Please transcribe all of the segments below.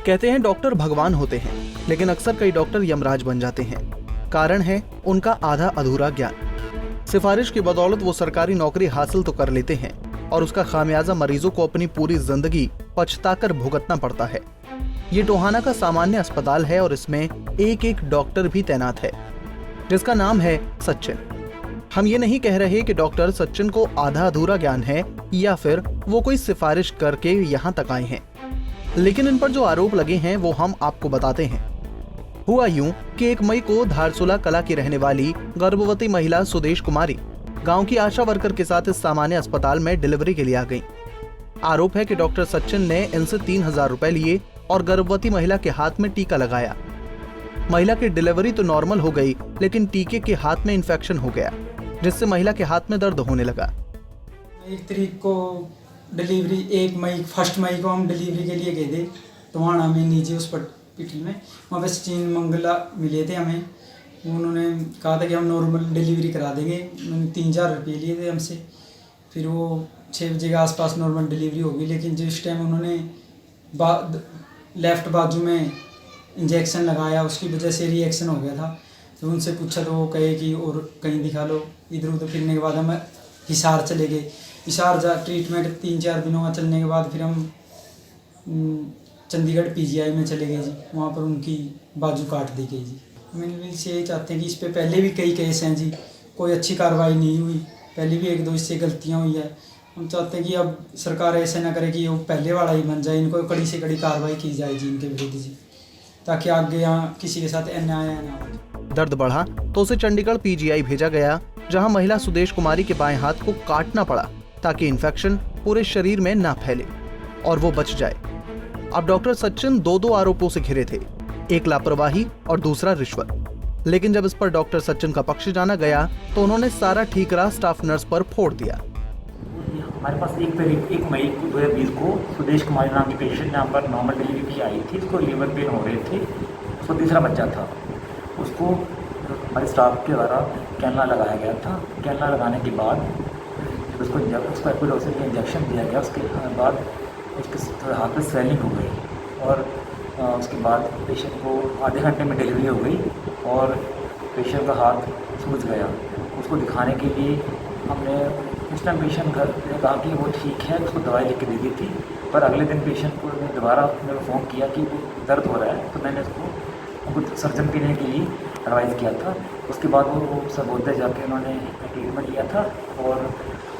कहते हैं डॉक्टर भगवान होते हैं, लेकिन अक्सर कई डॉक्टर यमराज बन जाते हैं। कारण है उनका आधा अधूरा ज्ञान। सिफारिश की बदौलत वो सरकारी नौकरी हासिल तो कर लेते हैं और उसका खामियाजा मरीजों को अपनी पूरी जिंदगी पछताकर भुगतना पड़ता है। ये टोहाना का सामान्य अस्पताल है और इसमें एक एक डॉक्टर भी तैनात है, जिसका नाम है सचिन। हम ये नहीं कह रहे कि डॉक्टर सचिन को आधा अधूरा ज्ञान है या फिर वो कोई सिफारिश करके यहाँ तक आए हैं, लेकिन इन पर जो आरोप लगे हैं वो हम आपको बताते हैं। हुआ यूं कि 1 मई को धारसुला कला की रहने वाली गर्भवती महिला सुदेश कुमारी गांव की आशा वर्कर के साथ इस सामान्य अस्पताल में डिलीवरी के लिए आ गई। आरोप है कि डॉक्टर सचिन ने इनसे 3000 रुपए लिए और गर्भवती महिला के हाथ में टीका लगाया। महिला की डिलीवरी तो नॉर्मल हो गई, लेकिन टीके के हाथ में इन्फेक्शन हो गया, जिससे महिला के हाथ में दर्द होने लगा। 1 तारीख को डिलीवरी, 1 मई को हम डिलीवरी के लिए गए थे टोहाना में नीचे उस हॉस्पिटल में। वहाँ पे सचिन मंगला मिले थे हमें। उन्होंने कहा था कि हम नॉर्मल डिलीवरी करा देंगे। उन्होंने 3000 रुपये लिए थे हमसे। फिर वो 6 बजे के आसपास नॉर्मल डिलीवरी होगी, लेकिन जिस टाइम उन्होंने लेफ़्ट बाजू में इंजेक्शन लगाया उसकी वजह से रिएक्शन हो गया था। तो उनसे पूछा तो वो कहे कि और कहीं दिखा लो। इधर उधर फिरने के बाद हम हिसार चले गए। हिसार ट्रीटमेंट 3-4 दिनों का चलने के बाद फिर हम चंडीगढ़ PGI में चले गए जी। वहाँ पर उनकी बाजू काट दी गई जी। मैंने से यही चाहते हैं कि इस पे पहले भी कई केस हैं जी, कोई अच्छी कार्रवाई नहीं हुई। पहले भी 1-2 इससे गलतियाँ हुई है। हम चाहते हैं कि अब सरकार ऐसे ना करे कि वो पहले वाला ही बन जाए। इनको कड़ी से कड़ी कार्रवाई की जाए जी इनके विरुद्ध जी, ताकि आगे यहाँ किसी के साथ अन्याय ना हो। दर्द बढ़ा तो उसे चंडीगढ़ PGI भेजा गया, जहां महिला सुदेश कुमारी के बाएं हाथ को काटना पड़ा ताकि इन्फेक्शन पूरे शरीर में ना फैले और वो बच जाए। अब डॉक्टर सचिन 2 आरोपों से घिरे थे, एक लापरवाही और दूसरा रिश्वत। लेकिन जब इस पर डॉक्टर सचिन का पक्ष जाना गया तो उन्होंने सारा ठीकरा स्टाफ नर्स पर फोड़ दिया। हमारे पास 1 मई 2020 को सुदेश कुमारी नाम की पेशेंट यहाँ पर नॉर्मल डिलीवरी की आई थी। उसको लीवर पेन हो रहे थे, उसको तीसरा बच्चा था। उसको हमारे स्टाफ के द्वारा कैनला लगाया गया था। कैनला लगाने के बाद उसको एपिडोसिस का इंजेक्शन दिया गया। उसके बाद उसके हाथ में स्वेलिंग हो गई और उसके बाद पेशेंट को आधे घंटे में डिलीवरी हो गई और पेशेंट का हाथ सूज गया। उसको दिखाने के लिए हमने उस टाइम पेशेंट घर ने कहा कि वो ठीक है, उसको दवाई लिख के दे दी थी। पर अगले दिन पेशेंट को ने दोबारा मेरे को फ़ोन किया कि वो दर्द हो रहा है, तो मैंने उसको सर्जन पीने के लिए एडवाइस किया था। उसके बाद वो सर्वोदय जाके उन्होंने ट्रीटमेंट लिया था और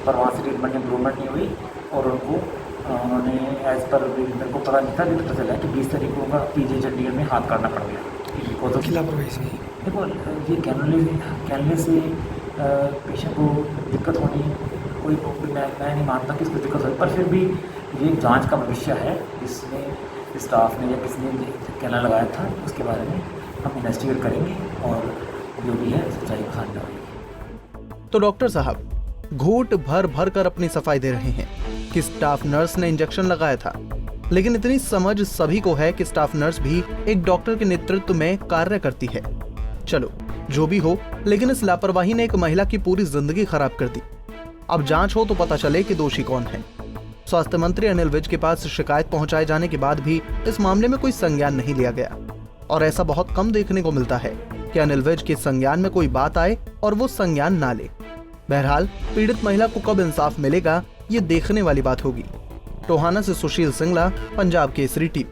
वहाँ से ट्रीटमेंट इम्प्रूवमेंट नहीं हुई और उन्होंने एज़ पर मेरे को पता नहीं था, लेकिन पता चला कि 20 तारीख को उनका PGI चंडीगढ़ में हाथ काटना पड़ गया। वो तो लापरवाही से देखो, ये कैनले से पेशेंट को दिक्कत होनी कोई मैं नहीं मानता कि इसको दिक्कत हो, पर फिर भी ये जांच का भविष्य है। जिसने स्टाफ ने या किसने कैनला लगाया था उसके बारे में हम इन्वेस्टिगेट करेंगे और जो भी है सच्चाई को सामने आएगी। तो डॉक्टर साहब घूंट भर कर अपनी सफाई दे रहे हैं कि स्टाफ नर्स ने इंजेक्शन लगाया था, लेकिन इतनी समझ सभी को है कि स्टाफ नर्स भी एक डॉक्टर के नेतृत्व में कार्य करती है। चलो जो भी हो, लेकिन इस लापरवाही ने एक महिला की पूरी जिंदगी खराब कर दी। अब जांच हो तो पता चले कि दोषी कौन है। स्वास्थ्य मंत्री अनिल विज के पास शिकायत पहुंचाए जाने के बाद भी इस मामले में कोई संज्ञान नहीं लिया गया और ऐसा बहुत कम देखने को मिलता है कि अनिल विज के संज्ञान में कोई बात आए और वो संज्ञान ना ले। बहरहाल पीड़ित महिला को कब इंसाफ मिलेगा ये देखने वाली बात होगी। टोहाना से सुशील सिंगला, पंजाब केसरी TV।